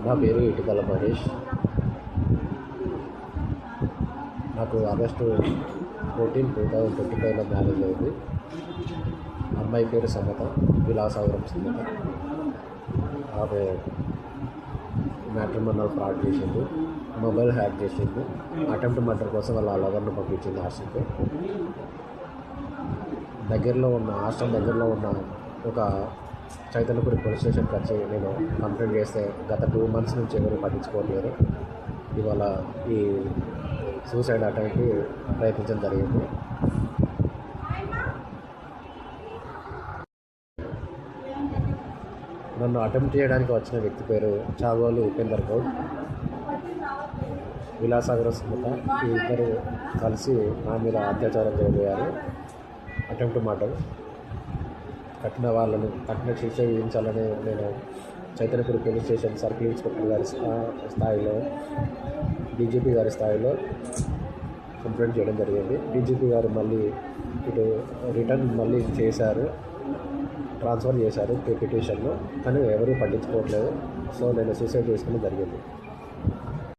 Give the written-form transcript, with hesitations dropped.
నా పేరు ఇటుకల మహేష్. నాకు ఆగస్టు 14, 2025లో మ్యారేజ్ అయింది. అమ్మాయి పేరు సమత, విలాసాగరం సమత. ఆమె మ్యాట్రిమోనియల్ ఫ్రాడ్ చేసింది, మొబైల్ హ్యాక్ చేసింది, అటెంప్ట్ మర్డర్ కోసం వాళ్ళ లవర్ను పంపించింది హాస్టల్కి. హాస్టల్ దగ్గరలో ఉన్న ఒక చైతన్యపురి పోలీస్ స్టేషన్కి వచ్చి నేను కంప్లైంట్ చేస్తే గత 2 months నుంచి ఎవరు పట్టించుకోవట్లేదు. ఇవాళ ఈ సూసైడ్ అటెంప్ట్కి ప్రయత్నించడం జరిగింది. నన్ను అటెంప్ట్ చేయడానికి వచ్చిన వ్యక్తి పేరు చాగోలు ఉపేందర్ గౌడ్, విలాసాగర సుమత. ఈ ఇద్దరు కలిసి నా మీద అత్యాచారం చేయబోయారు. Attempt murder. కఠిన శిక్ష విధించాలని నేను Chaitanyapuri police station circle inspector గారి స్థాయిలో, డీజీపీ గారి స్థాయిలో కంప్లైంట్ చేయడం జరిగింది. డీజీపీ గారు మళ్ళీ ఇటు రిటర్న్ మళ్ళీ ట్రాన్స్ఫర్ చేశారు పిటిషన్ను, కానీ ఎవరూ పట్టించుకోవట్లేదు. సో నేను సూసైడ్ చేసుకోవడం జరిగింది.